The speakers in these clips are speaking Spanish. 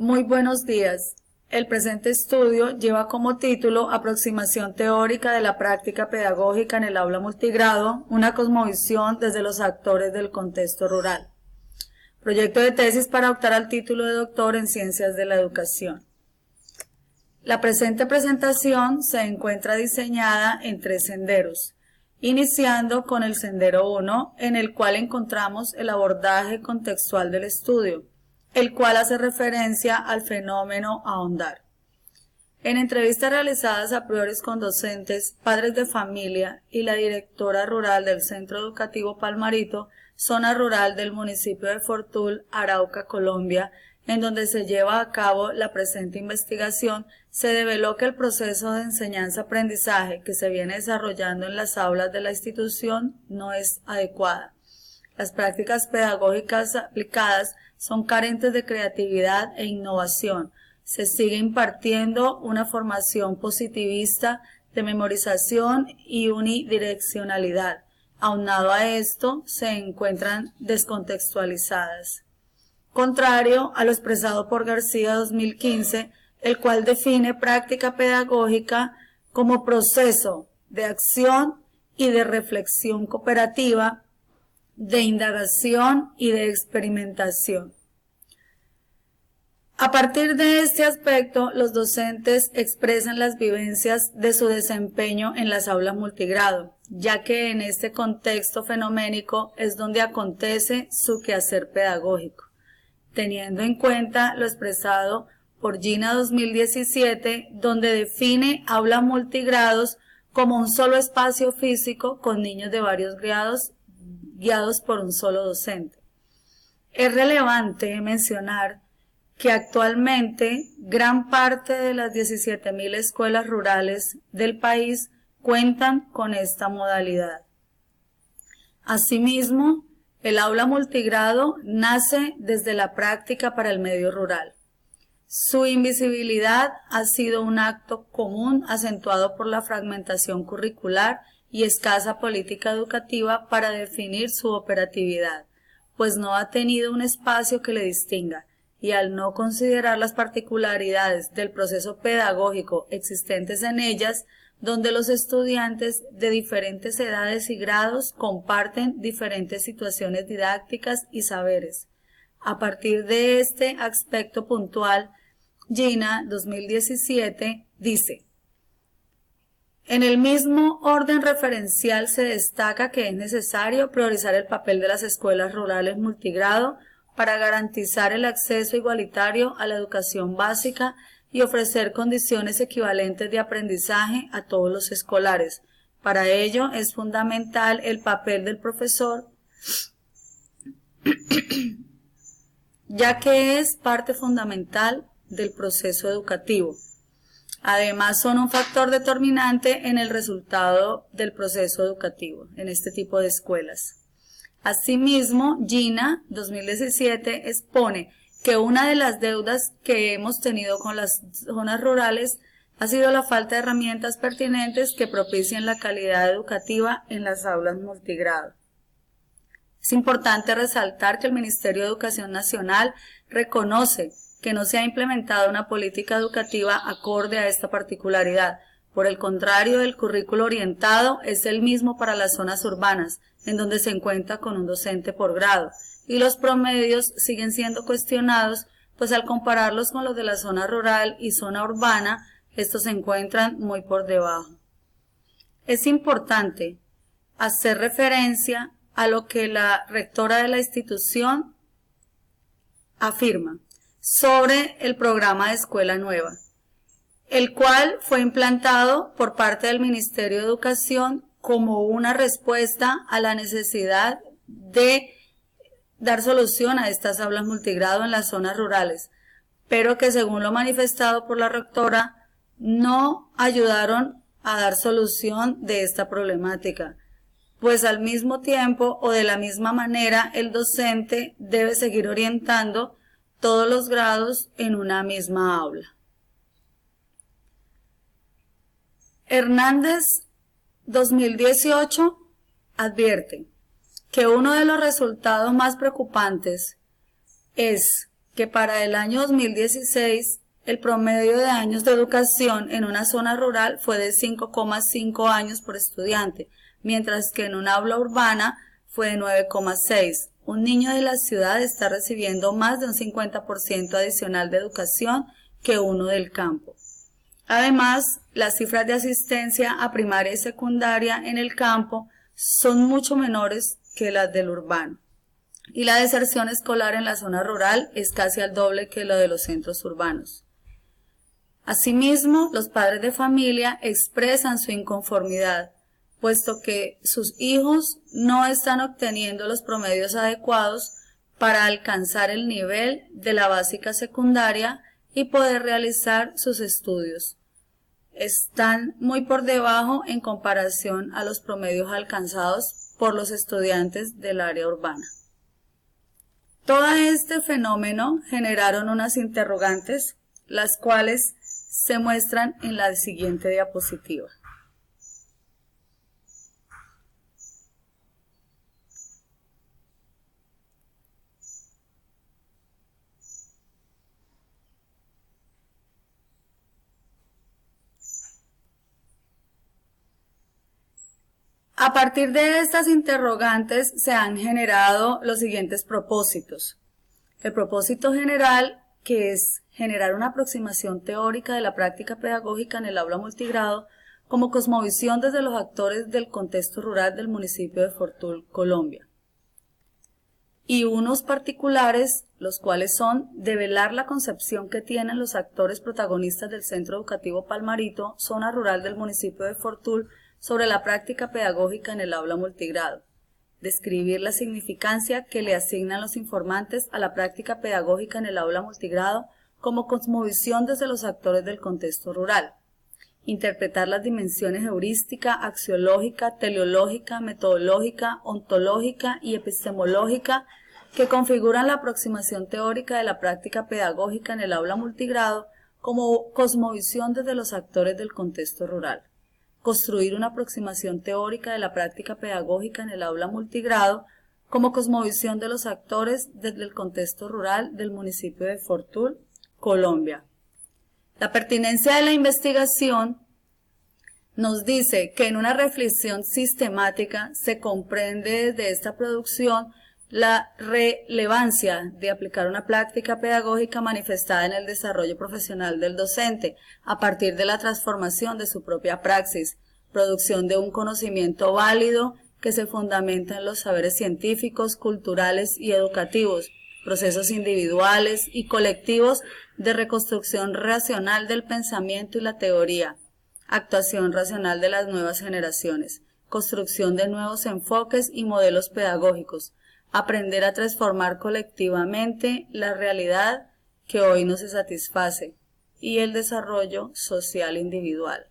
Muy buenos días. El presente estudio lleva como título Aproximación teórica de la práctica pedagógica en el aula multigrado, una cosmovisión desde los actores del contexto rural. Proyecto de tesis para optar al título de doctor en Ciencias de la Educación. La presente presentación se encuentra diseñada en 3 senderos, iniciando con el sendero 1, en el cual encontramos el abordaje contextual del estudio, el cual hace referencia al fenómeno ahondar. En entrevistas realizadas a priori con docentes, padres de familia y la directora rural del Centro Educativo Palmarito, zona rural del municipio de Fortul, Arauca, Colombia, en donde se lleva a cabo la presente investigación, se develó que el proceso de enseñanza-aprendizaje que se viene desarrollando en las aulas de la institución no es adecuada. Las prácticas pedagógicas aplicadas son carentes de creatividad e innovación. Se sigue impartiendo una formación positivista de memorización y unidireccionalidad. Aunado a esto, se encuentran descontextualizadas. Contrario a lo expresado por García 2015, el cual define práctica pedagógica como proceso de acción y de reflexión cooperativa, de indagación y de experimentación. A partir de este aspecto, los docentes expresan las vivencias de su desempeño en las aulas multigrado, ya que en este contexto fenoménico es donde acontece su quehacer pedagógico. Teniendo en cuenta lo expresado por Gina 2017, donde define aula multigrados como un solo espacio físico con niños de varios grados guiados por un solo docente. Es relevante mencionar que actualmente gran parte de las 17.000 escuelas rurales del país cuentan con esta modalidad. Asimismo, el aula multigrado nace desde la práctica para el medio rural. Su invisibilidad ha sido un acto común acentuado por la fragmentación curricular y escasa política educativa para definir su operatividad, pues no ha tenido un espacio que le distinga, y al no considerar las particularidades del proceso pedagógico existentes en ellas, donde los estudiantes de diferentes edades y grados comparten diferentes situaciones didácticas y saberes. A partir de este aspecto puntual, Gina 2017 dice: en el mismo orden referencial se destaca que es necesario priorizar el papel de las escuelas rurales multigrado para garantizar el acceso igualitario a la educación básica y ofrecer condiciones equivalentes de aprendizaje a todos los escolares. Para ello es fundamental el papel del profesor, ya que es parte fundamental del proceso educativo. Además, son un factor determinante en el resultado del proceso educativo en este tipo de escuelas. Asimismo, Gina 2017 expone que una de las deudas que hemos tenido con las zonas rurales ha sido la falta de herramientas pertinentes que propicien la calidad educativa en las aulas multigrado. Es importante resaltar que el Ministerio de Educación Nacional reconoce que no se ha implementado una política educativa acorde a esta particularidad. Por el contrario, el currículo orientado es el mismo para las zonas urbanas, en donde se cuenta con un docente por grado, y los promedios siguen siendo cuestionados, pues al compararlos con los de la zona rural y zona urbana, estos se encuentran muy por debajo. Es importante hacer referencia a lo que la rectora de la institución afirma sobre el programa de Escuela Nueva, el cual fue implantado por parte del Ministerio de Educación como una respuesta a la necesidad de dar solución a estas aulas multigrado en las zonas rurales, pero que según lo manifestado por la rectora no ayudaron a dar solución de esta problemática, pues al mismo tiempo o de la misma manera el docente debe seguir orientando todos los grados en una misma aula. Hernández 2018 advierte que uno de los resultados más preocupantes es que que para el año 2016 el promedio de años de educación en una zona rural fue de 5,5 años por estudiante, mientras que en una aula urbana fue de 9,6. Un niño de la ciudad está recibiendo más de un 50% adicional de educación que uno del campo. Además, las cifras de asistencia a primaria y secundaria en el campo son mucho menores que las del urbano. Y la deserción escolar en la zona rural es casi al doble que la de los centros urbanos. Asimismo, los padres de familia expresan su inconformidad, puesto que sus hijos no están obteniendo los promedios adecuados para alcanzar el nivel de la básica secundaria y poder realizar sus estudios. Están muy por debajo en comparación a los promedios alcanzados por los estudiantes del área urbana. Todo este fenómeno generaron unas interrogantes, las cuales se muestran en la siguiente diapositiva. A partir de estas interrogantes se han generado los siguientes propósitos. El propósito general, que es generar una aproximación teórica de la práctica pedagógica en el aula multigrado como cosmovisión desde los actores del contexto rural del municipio de Fortul, Colombia. Y unos particulares, los cuales son develar la concepción que tienen los actores protagonistas del Centro Educativo Palmarito, zona rural del municipio de Fortul, sobre la práctica pedagógica en el aula multigrado. Describir la significancia que le asignan los informantes a la práctica pedagógica en el aula multigrado como cosmovisión desde los actores del contexto rural. Interpretar las dimensiones heurística, axiológica, teleológica, metodológica, ontológica y epistemológica que configuran la aproximación teórica de la práctica pedagógica en el aula multigrado como cosmovisión desde los actores del contexto rural. Construir una aproximación teórica de la práctica pedagógica en el aula multigrado como cosmovisión de los actores desde el contexto rural del municipio de Fortul, Colombia. La pertinencia de la investigación nos dice que en una reflexión sistemática se comprende desde esta producción la relevancia de aplicar una práctica pedagógica manifestada en el desarrollo profesional del docente a partir de la transformación de su propia praxis, producción de un conocimiento válido que se fundamenta en los saberes científicos, culturales y educativos, procesos individuales y colectivos de reconstrucción racional del pensamiento y la teoría, actuación racional de las nuevas generaciones, construcción de nuevos enfoques y modelos pedagógicos, aprender a transformar colectivamente la realidad que hoy no se satisface y el desarrollo social individual.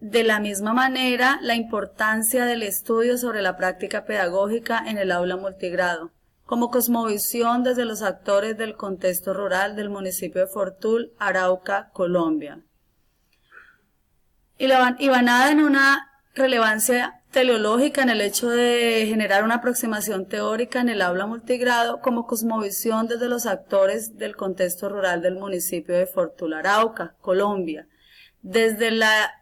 De la misma manera, la importancia del estudio sobre la práctica pedagógica en el aula multigrado, como cosmovisión desde los actores del contexto rural del municipio de Fortul, Arauca, Colombia. Y banada en una relevancia teleológica en el hecho de generar una aproximación teórica en el aula multigrado como cosmovisión desde los actores del contexto rural del municipio de Fortul, Arauca, Colombia. Desde la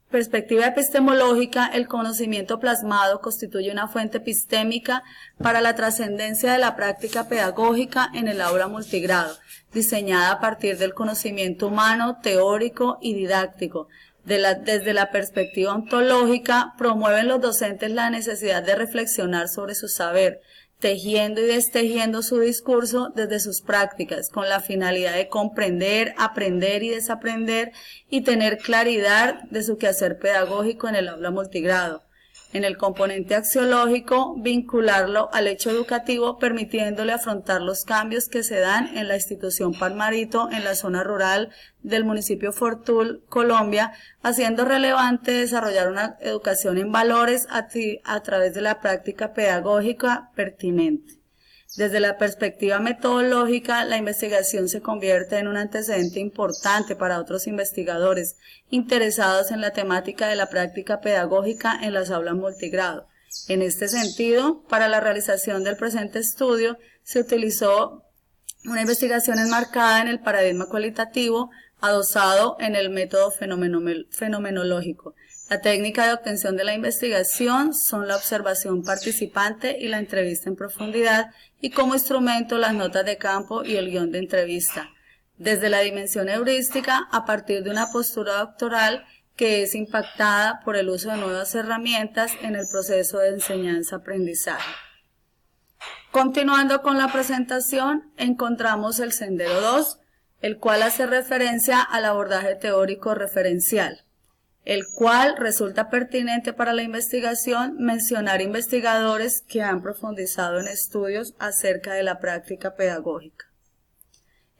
perspectiva epistemológica, el conocimiento plasmado constituye una fuente epistémica para la trascendencia de la práctica pedagógica en el aula multigrado, diseñada a partir del conocimiento humano, teórico y didáctico. Desde la perspectiva ontológica, promueven los docentes la necesidad de reflexionar sobre su saber, tejiendo y destejiendo su discurso desde sus prácticas, con la finalidad de comprender, aprender y desaprender y tener claridad de su quehacer pedagógico en el aula multigrado. En el componente axiológico, vincularlo al hecho educativo, permitiéndole afrontar los cambios que se dan en la institución Palmarito en la zona rural del municipio Fortul, Colombia, haciendo relevante desarrollar una educación en valores a través de la práctica pedagógica pertinente. Desde la perspectiva metodológica, la investigación se convierte en un antecedente importante para otros investigadores interesados en la temática de la práctica pedagógica en las aulas multigrado. En este sentido, para la realización del presente estudio, se utilizó Una investigación enmarcada en el paradigma cualitativo adosado en el método fenomenológico. La técnica de obtención de la investigación son la observación participante y la entrevista en profundidad, y como instrumento las notas de campo y el guión de entrevista. Desde la dimensión heurística, a partir de una postura doctoral que es impactada por el uso de nuevas herramientas en el proceso de enseñanza-aprendizaje. Continuando con la presentación, encontramos el Sendero 2, el cual hace referencia al abordaje teórico referencial, el cual resulta pertinente para la investigación mencionar investigadores que han profundizado en estudios acerca de la práctica pedagógica,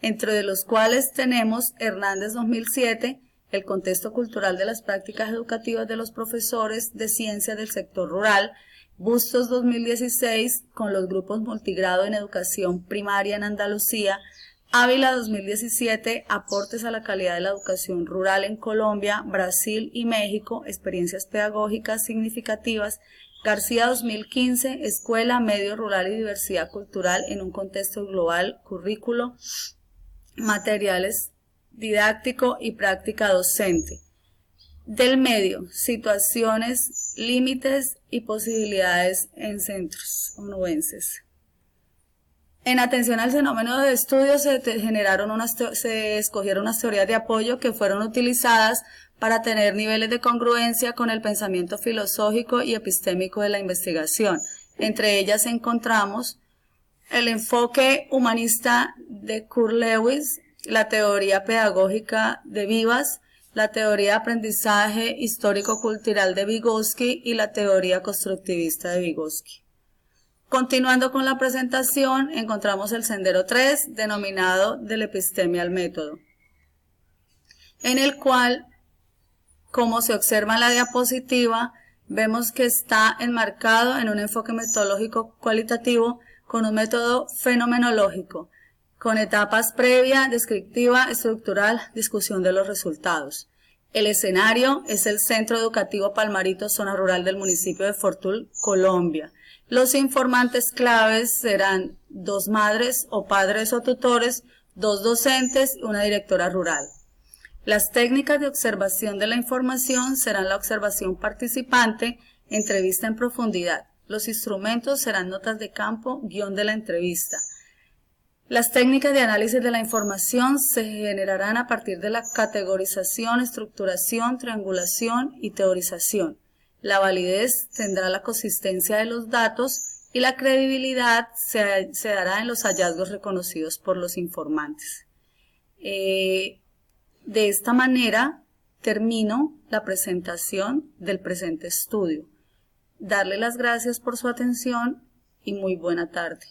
entre los cuales tenemos Hernández 2007, el contexto cultural de las prácticas educativas de los profesores de ciencia del sector rural, Bustos 2016, con los grupos multigrado en educación primaria en Andalucía, Ávila 2017, aportes a la calidad de la educación rural en Colombia, Brasil y México, experiencias pedagógicas significativas, García 2015, escuela, medio rural y diversidad cultural en un contexto global, currículo, materiales didáctico y práctica docente. Del medio, situaciones, límites y posibilidades en centros onubenses. En atención al fenómeno de estudio se escogieron unas teorías de apoyo que fueron utilizadas para tener niveles de congruencia con el pensamiento filosófico y epistémico de la investigación. Entre ellas encontramos el enfoque humanista de Kurt Lewis, la teoría pedagógica de Vivas, la teoría de aprendizaje histórico-cultural de Vygotsky y la teoría constructivista de Vygotsky. Continuando con la presentación, encontramos el Sendero 3, denominado de la epistemia al método, en el cual, como se observa en la diapositiva, vemos que está enmarcado en un enfoque metodológico cualitativo con un método fenomenológico, con etapas previa, descriptiva, estructural, discusión de los resultados. El escenario es el Centro Educativo Palmarito, zona rural del municipio de Fortul, Colombia. Los informantes claves serán 2 madres o padres o tutores, 2 docentes y una directora rural. Las técnicas de observación de la información serán la observación participante, entrevista en profundidad. Los instrumentos serán notas de campo, guión de la entrevista. Las técnicas de análisis de la información se generarán a partir de la categorización, estructuración, triangulación y teorización. La validez tendrá la consistencia de los datos y la credibilidad se dará en los hallazgos reconocidos por los informantes. De esta manera termino la presentación del presente estudio. Darle las gracias por su atención y muy buena tarde.